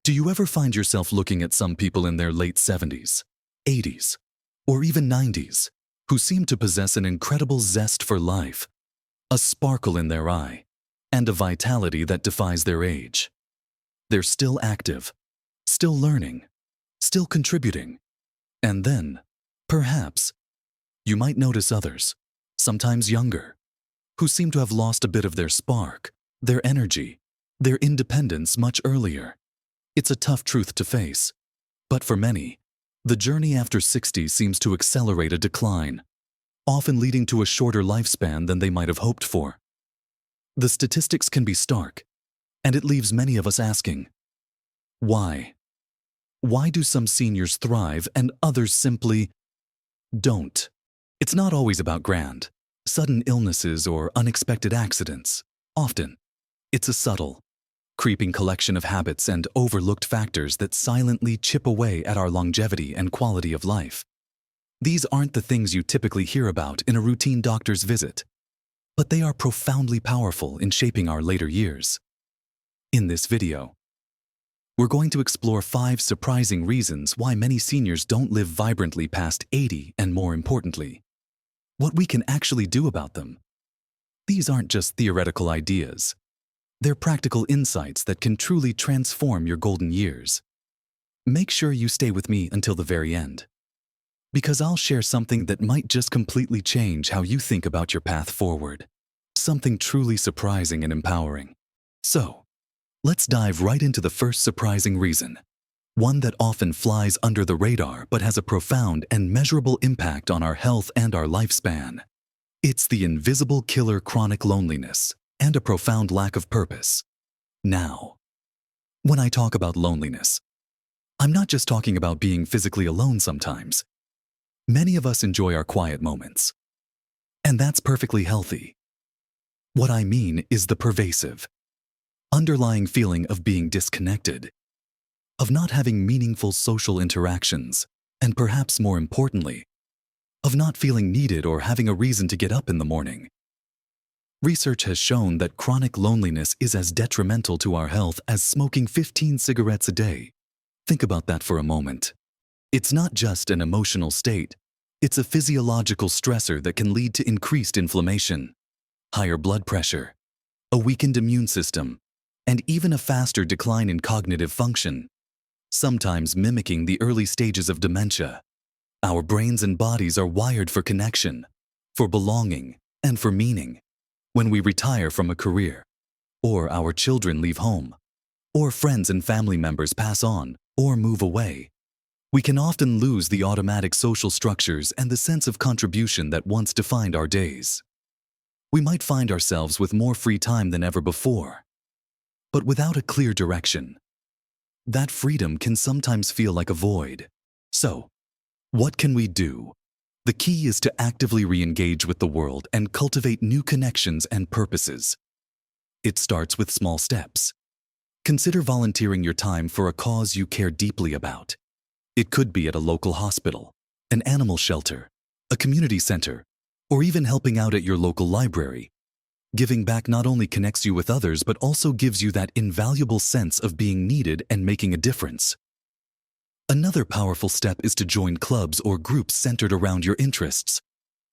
Do you ever find yourself looking at some people in their late 70s, 80s, or even 90s who seem to possess an incredible zest for life, a sparkle in their eye, and a vitality that defies their age? They're still active, still learning, still contributing. And then, perhaps, you might notice others, sometimes younger, who seem to have lost a bit of their spark, their energy, their independence much earlier. It's a tough truth to face, but for many, the journey after 60 seems to accelerate a decline, often leading to a shorter lifespan than they might have hoped for. The statistics can be stark, and it leaves many of us asking, why? Why do some seniors thrive and others simply don't? It's not always about grand, sudden illnesses or unexpected accidents. Often, it's a subtle, creeping collection of habits and overlooked factors that silently chip away at our longevity and quality of life. These aren't the things you typically hear about in a routine doctor's visit, but they are profoundly powerful in shaping our later years. In this video, we're going to explore 5 surprising reasons why many seniors don't live vibrantly past 80, and more importantly, what we can actually do about them. These aren't just theoretical ideas. They're practical insights that can truly transform your golden years. Make sure you stay with me until the very end, because I'll share something that might just completely change how you think about your path forward. Something truly surprising and empowering. So, let's dive right into the first surprising reason, one that often flies under the radar but has a profound and measurable impact on our health and our lifespan. It's the invisible killer: chronic loneliness and a profound lack of purpose. Now, when I talk about loneliness, I'm not just talking about being physically alone sometimes. Many of us enjoy our quiet moments, and that's perfectly healthy. What I mean is the pervasive, underlying feeling of being disconnected, of not having meaningful social interactions, and perhaps more importantly, of not feeling needed or having a reason to get up in the morning. Research has shown that chronic loneliness is as detrimental to our health as smoking 15 cigarettes a day. Think about that for a moment. It's not just an emotional state, it's a physiological stressor that can lead to increased inflammation, higher blood pressure, a weakened immune system, and even a faster decline in cognitive function, sometimes mimicking the early stages of dementia. Our brains and bodies are wired for connection, for belonging, and for meaning. When we retire from a career, or our children leave home, or friends and family members pass on or move away, we can often lose the automatic social structures and the sense of contribution that once defined our days. We might find ourselves with more free time than ever before, but without a clear direction. That freedom can sometimes feel like a void. So, what can we do? The key is to actively re-engage with the world and cultivate new connections and purposes. It starts with small steps. Consider volunteering your time for a cause you care deeply about. It could be at a local hospital, an animal shelter, a community center, or even helping out at your local library. Giving back not only connects you with others but also gives you that invaluable sense of being needed and making a difference. Another powerful step is to join clubs or groups centered around your interests.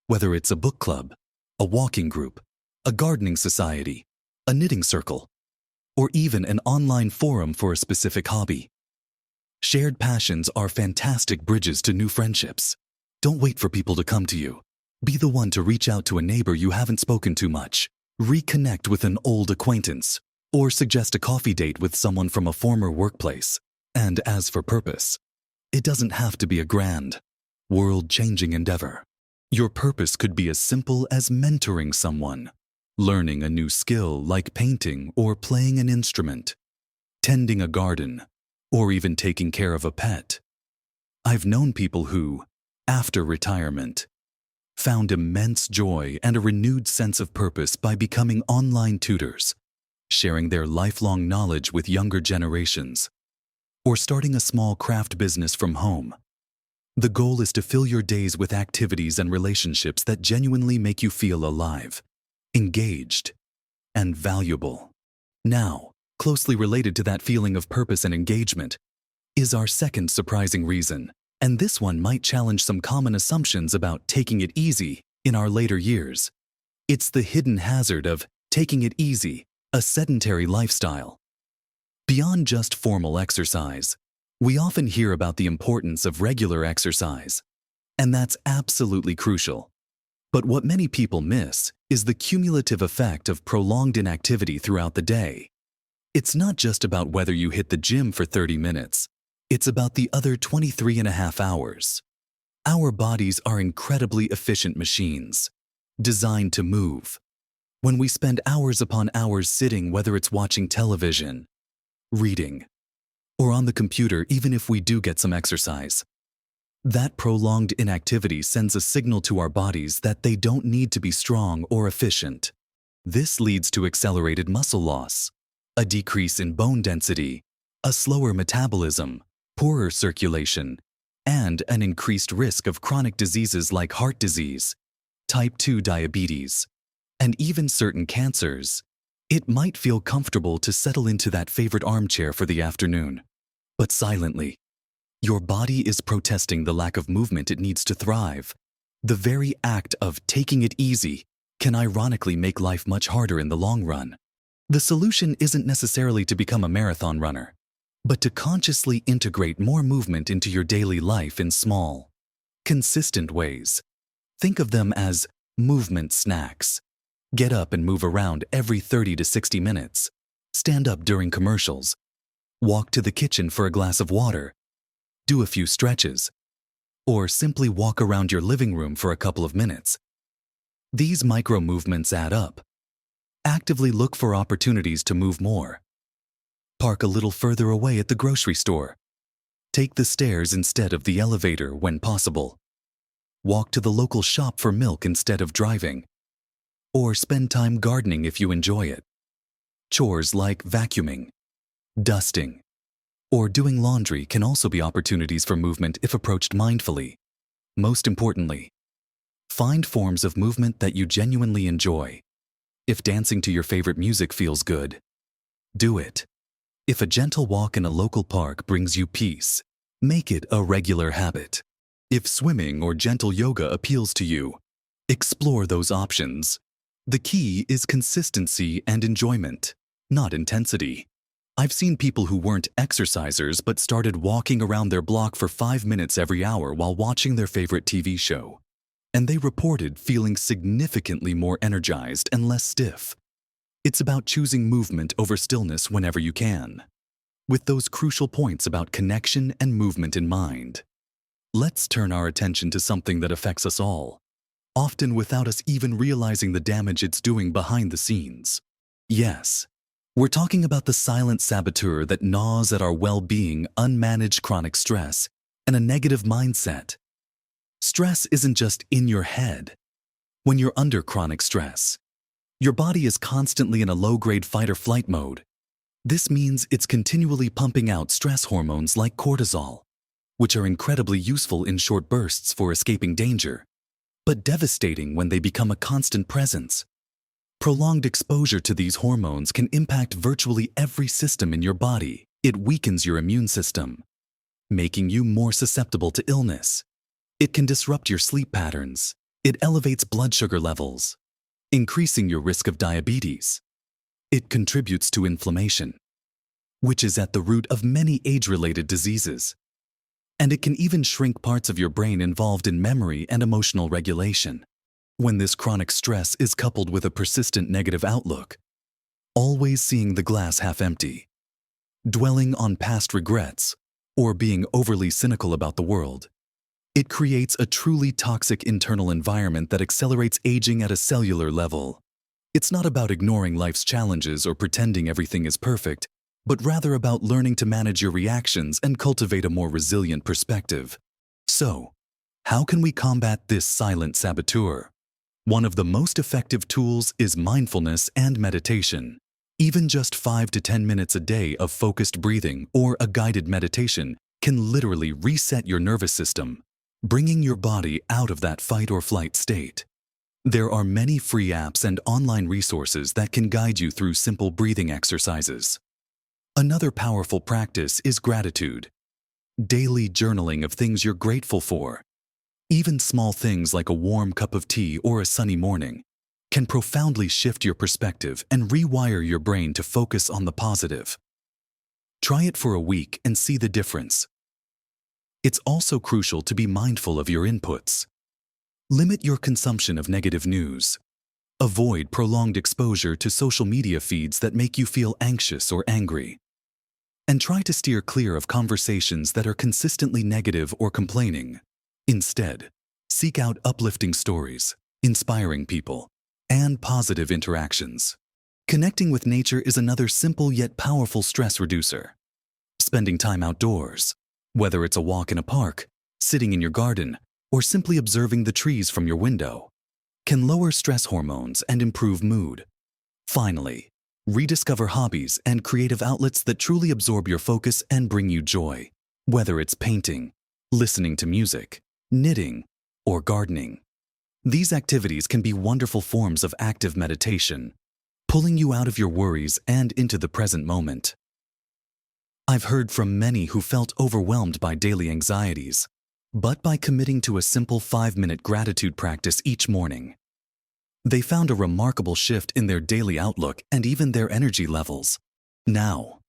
Whether it's a book club, a walking group, a gardening society, a knitting circle, or even an online forum for a specific hobby. Shared passions are fantastic bridges to new friendships. Don't wait for people to come to you. Be the one to reach out to a neighbor you haven't spoken to much, reconnect with an old acquaintance, or suggest a coffee date with someone from a former workplace. And as for purpose, it doesn't have to be a grand, world-changing endeavor. Your purpose could be as simple as mentoring someone, learning a new skill like painting or playing an instrument, tending a garden, or even taking care of a pet. I've known people who, after retirement, found immense joy and a renewed sense of purpose by becoming online tutors, sharing their lifelong knowledge with younger generations, or starting a small craft business from home. The goal is to fill your days with activities and relationships that genuinely make you feel alive, engaged, and valuable. Now, closely related to that feeling of purpose and engagement, is our second surprising reason. And this one might challenge some common assumptions about taking it easy in our later years. It's the hidden hazard of taking it easy, a sedentary lifestyle. Beyond just formal exercise, we often hear about the importance of regular exercise, and that's absolutely crucial. But what many people miss is the cumulative effect of prolonged inactivity throughout the day. It's not just about whether you hit the gym for 30 minutes. It's about the other 23.5 hours. Our bodies are incredibly efficient machines, designed to move. When we spend hours upon hours sitting, whether it's watching television, reading, or on the computer, even if we do get some exercise, that prolonged inactivity sends a signal to our bodies that they don't need to be strong or efficient. This leads to accelerated muscle loss, a decrease in bone density, a slower metabolism, poorer circulation, and an increased risk of chronic diseases like heart disease, type 2 diabetes, and even certain cancers. It might feel comfortable to settle into that favorite armchair for the afternoon, but silently, your body is protesting the lack of movement it needs to thrive. The very act of taking it easy can ironically make life much harder in the long run. The solution isn't necessarily to become a marathon runner, but to consciously integrate more movement into your daily life in small, consistent ways. Think of them as movement snacks. Get up and move around every 30 to 60 minutes. Stand up during commercials. Walk to the kitchen for a glass of water. Do a few stretches. Or simply walk around your living room for a couple of minutes. These micro movements add up. Actively look for opportunities to move more. Park a little further away at the grocery store. Take the stairs instead of the elevator when possible. Walk to the local shop for milk instead of driving. Or spend time gardening if you enjoy it. Chores like vacuuming, dusting, or doing laundry can also be opportunities for movement if approached mindfully. Most importantly, find forms of movement that you genuinely enjoy. If dancing to your favorite music feels good, do it. If a gentle walk in a local park brings you peace, make it a regular habit. If swimming or gentle yoga appeals to you, explore those options. The key is consistency and enjoyment, not intensity. I've seen people who weren't exercisers but started walking around their block for 5 minutes every hour while watching their favorite TV show, and they reported feeling significantly more energized and less stiff. It's about choosing movement over stillness whenever you can, with those crucial points about connection and movement in mind. Let's turn our attention to something that affects us all, often without us even realizing the damage it's doing behind the scenes. Yes, we're talking about the silent saboteur that gnaws at our well-being: unmanaged chronic stress and a negative mindset. Stress isn't just in your head. When you're under chronic stress, your body is constantly in a low-grade fight-or-flight mode. This means it's continually pumping out stress hormones like cortisol, which are incredibly useful in short bursts for escaping danger, but devastating when they become a constant presence. Prolonged exposure to these hormones can impact virtually every system in your body. It weakens your immune system, making you more susceptible to illness. It can disrupt your sleep patterns. It elevates blood sugar levels, increasing your risk of diabetes. It contributes to inflammation, which is at the root of many age-related diseases. And it can even shrink parts of your brain involved in memory and emotional regulation. When this chronic stress is coupled with a persistent negative outlook, always seeing the glass half empty, dwelling on past regrets, or being overly cynical about the world, it creates a truly toxic internal environment that accelerates aging at a cellular level. It's not about ignoring life's challenges or pretending everything is perfect, but rather about learning to manage your reactions and cultivate a more resilient perspective. So, how can we combat this silent saboteur? One of the most effective tools is mindfulness and meditation. Even just 5 to 10 minutes a day of focused breathing or a guided meditation can literally reset your nervous system, bringing your body out of that fight or flight state. There are many free apps and online resources that can guide you through simple breathing exercises. Another powerful practice is gratitude. Daily journaling of things you're grateful for. Even small things like a warm cup of tea or a sunny morning can profoundly shift your perspective and rewire your brain to focus on the positive. Try it for a week and see the difference. It's also crucial to be mindful of your inputs. Limit your consumption of negative news. Avoid prolonged exposure to social media feeds that make you feel anxious or angry. And try to steer clear of conversations that are consistently negative or complaining. Instead, seek out uplifting stories, inspiring people, and positive interactions. Connecting with nature is another simple yet powerful stress reducer. Spending time outdoors, whether it's a walk in a park, sitting in your garden, or simply observing the trees from your window, can lower stress hormones and improve mood. Finally, rediscover hobbies and creative outlets that truly absorb your focus and bring you joy, whether it's painting, listening to music, knitting, or gardening. These activities can be wonderful forms of active meditation, pulling you out of your worries and into the present moment. I've heard from many who felt overwhelmed by daily anxieties, but by committing to a simple 5-minute gratitude practice each morning, they found a remarkable shift in their daily outlook and even their energy levels. Now,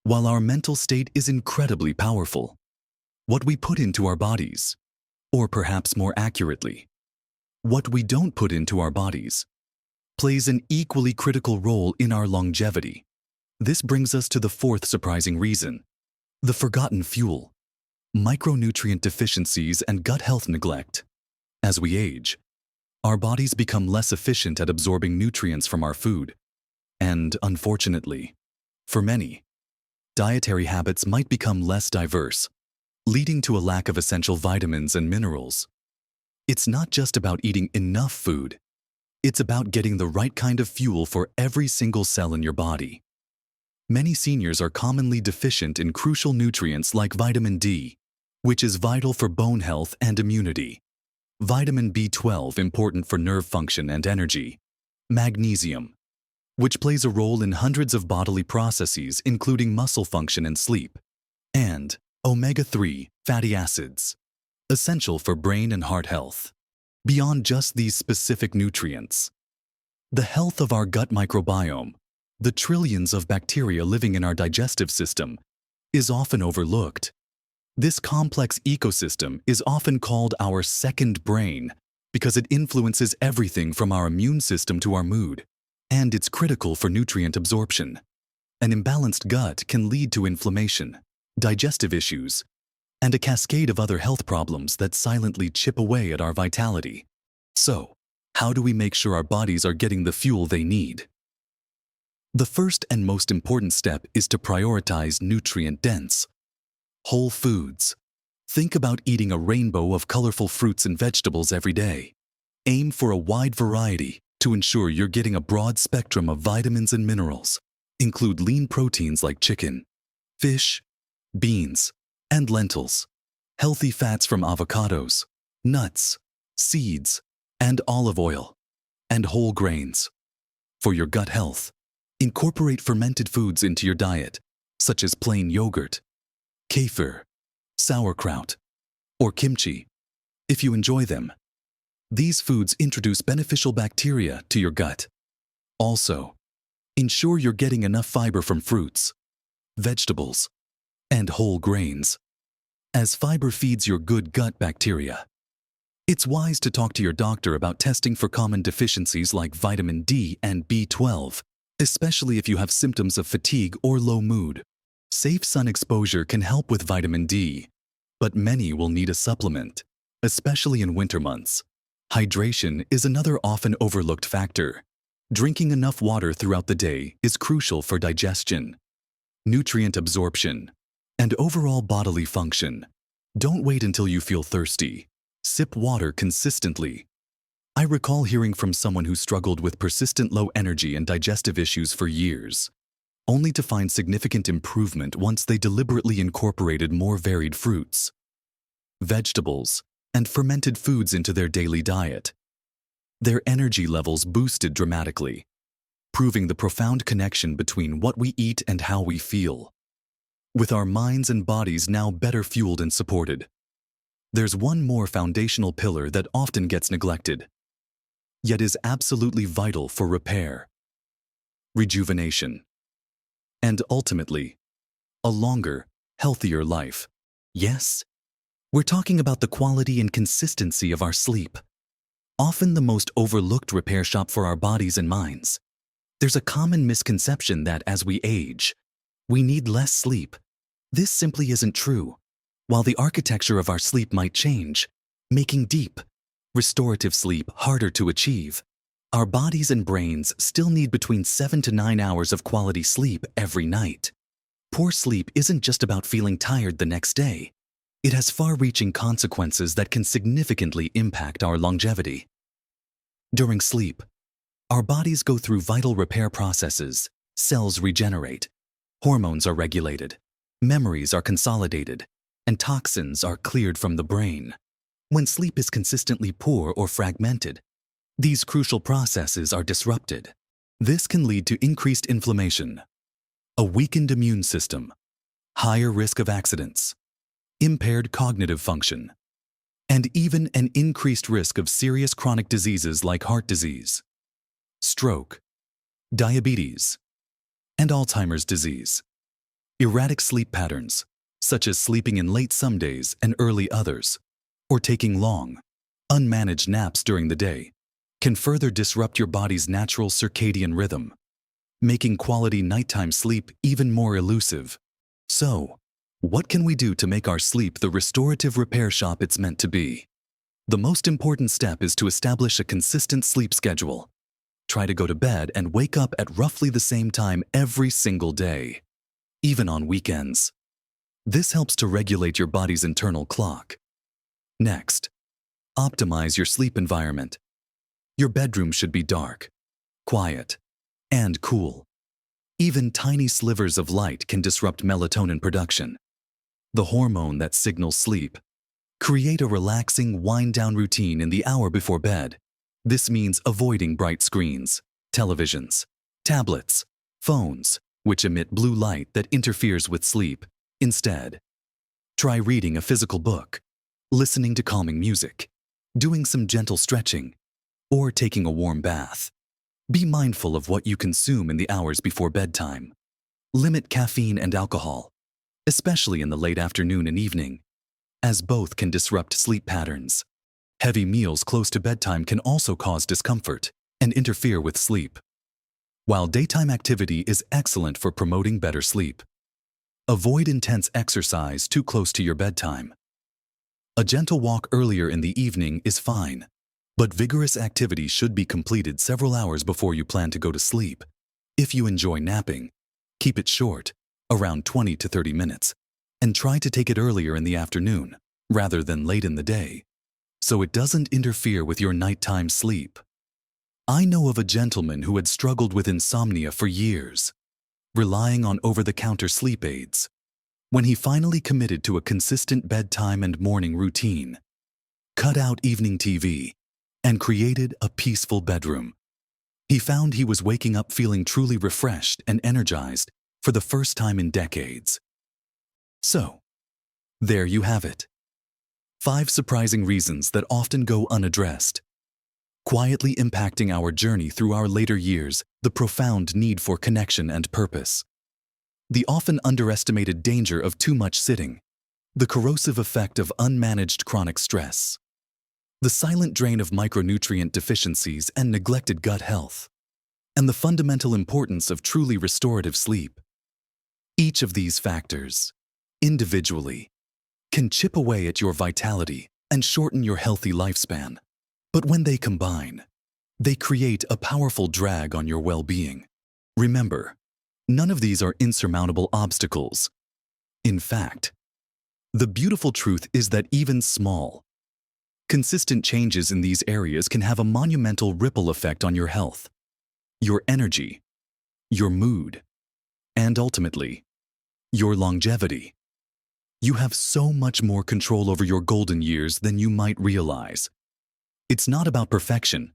while our mental state is incredibly powerful, what we put into our bodies, or perhaps more accurately, what we don't put into our bodies, plays an equally critical role in our longevity. This brings us to the fourth surprising reason: the forgotten fuel, micronutrient deficiencies and gut health neglect. As we age, our bodies become less efficient at absorbing nutrients from our food. And unfortunately, for many, dietary habits might become less diverse, leading to a lack of essential vitamins and minerals. It's not just about eating enough food. It's about getting the right kind of fuel for every single cell in your body. Many seniors are commonly deficient in crucial nutrients like vitamin D, which is vital for bone health and immunity. Vitamin B12, important for nerve function and energy. Magnesium, which plays a role in hundreds of bodily processes including muscle function and sleep. And omega-3 fatty acids, essential for brain and heart health. Beyond just these specific nutrients, the health of our gut microbiome, the trillions of bacteria living in our digestive system, is often overlooked. This complex ecosystem is often called our second brain because it influences everything from our immune system to our mood, and it's critical for nutrient absorption. An imbalanced gut can lead to inflammation, digestive issues, and a cascade of other health problems that silently chip away at our vitality. So, how do we make sure our bodies are getting the fuel they need? The first and most important step is to prioritize nutrient-dense, whole foods. Think about eating a rainbow of colorful fruits and vegetables every day. Aim for a wide variety to ensure you're getting a broad spectrum of vitamins and minerals. Include lean proteins like chicken, fish, beans, and lentils. Healthy fats from avocados, nuts, seeds, and olive oil. And whole grains. For your gut health, incorporate fermented foods into your diet, such as plain yogurt, kefir, sauerkraut, or kimchi, if you enjoy them. These foods introduce beneficial bacteria to your gut. Also, ensure you're getting enough fiber from fruits, vegetables, and whole grains, as fiber feeds your good gut bacteria. It's wise to talk to your doctor about testing for common deficiencies like vitamin D and B12, especially if you have symptoms of fatigue or low mood. Safe sun exposure can help with vitamin D, but many will need a supplement, especially in winter months. Hydration is another often overlooked factor. Drinking enough water throughout the day is crucial for digestion, nutrient absorption, and overall bodily function. Don't wait until you feel thirsty. Sip water consistently. I recall hearing from someone who struggled with persistent low energy and digestive issues for years, only to find significant improvement once they deliberately incorporated more varied fruits, vegetables, and fermented foods into their daily diet. Their energy levels boosted dramatically. proving the profound connection between what we eat and how we feel. With our minds and bodies now better fueled and supported, there's one more foundational pillar that often gets neglected, yet is absolutely vital for repair, rejuvenation, and ultimately, a longer, healthier life. Yes, we're talking about the quality and consistency of our sleep, often the most overlooked repair shop for our bodies and minds. There's a common misconception that as we age, we need less sleep. This simply isn't true. While the architecture of our sleep might change, making deep, restorative sleep harder to achieve, our bodies and brains still need between 7 to 9 hours of quality sleep every night. Poor sleep isn't just about feeling tired the next day. It has far-reaching consequences that can significantly impact our longevity. During sleep, our bodies go through vital repair processes. Cells regenerate, hormones are regulated, memories are consolidated, and toxins are cleared from the brain. When sleep is consistently poor or fragmented, these crucial processes are disrupted. This can lead to increased inflammation, a weakened immune system, higher risk of accidents, impaired cognitive function, and even an increased risk of serious chronic diseases like heart disease, stroke, diabetes, and Alzheimer's disease. Erratic sleep patterns, such as sleeping in late some days and early others, or taking long, unmanaged naps during the day, can further disrupt your body's natural circadian rhythm, making quality nighttime sleep even more elusive. So, what can we do to make our sleep the restorative repair shop it's meant to be? The most important step is to establish a consistent sleep schedule. Try to go to bed and wake up at roughly the same time every single day, even on weekends. This helps to regulate your body's internal clock. Next, optimize your sleep environment. Your bedroom should be dark, quiet, and cool. Even tiny slivers of light can disrupt melatonin production, the hormone that signals sleep. Create a relaxing wind-down routine in the hour before bed. This means avoiding bright screens, televisions, tablets, phones, which emit blue light that interferes with sleep. Instead, try reading a physical book, listening to calming music, doing some gentle stretching, or taking a warm bath. Be mindful of what you consume in the hours before bedtime. Limit caffeine and alcohol, especially in the late afternoon and evening, as both can disrupt sleep patterns. Heavy meals close to bedtime can also cause discomfort and interfere with sleep. While daytime activity is excellent for promoting better sleep, avoid intense exercise too close to your bedtime. A gentle walk earlier in the evening is fine, but vigorous activity should be completed several hours before you plan to go to sleep. If you enjoy napping, keep it short, around 20 to 30 minutes, and try to take it earlier in the afternoon, rather than late in the day, so it doesn't interfere with your nighttime sleep. I know of a gentleman who had struggled with insomnia for years, relying on over-the-counter sleep aids. When he finally committed to a consistent bedtime and morning routine, cut out evening TV, and created a peaceful bedroom, he found he was waking up feeling truly refreshed and energized for the first time in decades. So, there you have it. 5 surprising reasons that often go unaddressed, quietly impacting our journey through our later years: the profound need for connection and purpose, the often underestimated danger of too much sitting, the corrosive effect of unmanaged chronic stress, the silent drain of micronutrient deficiencies and neglected gut health, and the fundamental importance of truly restorative sleep. Each of these factors, individually, can chip away at your vitality and shorten your healthy lifespan. But when they combine, they create a powerful drag on your well-being. Remember, none of these are insurmountable obstacles. In fact, the beautiful truth is that even small, consistent changes in these areas can have a monumental ripple effect on your health, your energy, your mood, and ultimately, your longevity. You have so much more control over your golden years than you might realize. It's not about perfection,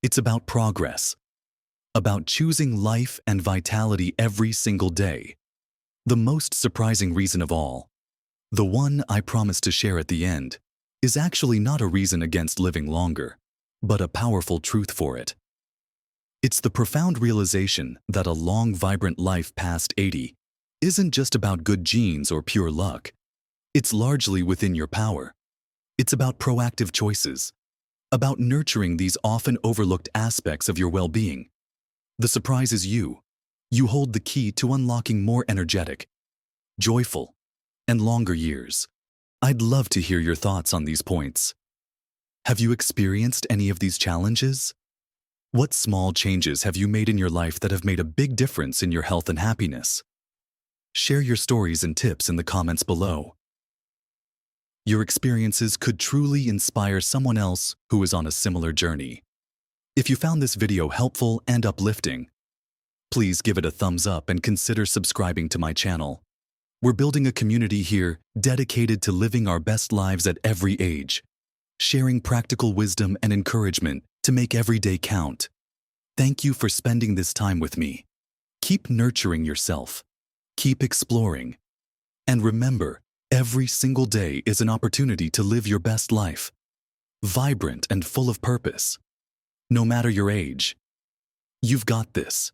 it's about progress. about choosing life and vitality every single day. The most surprising reason of all, the one I promise to share at the end, is actually not a reason against living longer, but a powerful truth for it. It's the profound realization that a long, vibrant life past 80 isn't just about good genes or pure luck. It's largely within your power. It's about proactive choices, about nurturing these often overlooked aspects of your well-being. The surprise is you. You hold the key to unlocking more energetic, joyful, and longer years. I'd love to hear your thoughts on these points. Have you experienced any of these challenges? What small changes have you made in your life that have made a big difference in your health and happiness? Share your stories and tips in the comments below. Your experiences could truly inspire someone else who is on a similar journey. If you found this video helpful and uplifting, please give it a thumbs up and consider subscribing to my channel. We're building a community here dedicated to living our best lives at every age, sharing practical wisdom and encouragement to make every day count. Thank you for spending this time with me. Keep nurturing yourself, keep exploring, and remember, every single day is an opportunity to live your best life, vibrant and full of purpose. No matter your age, you've got this.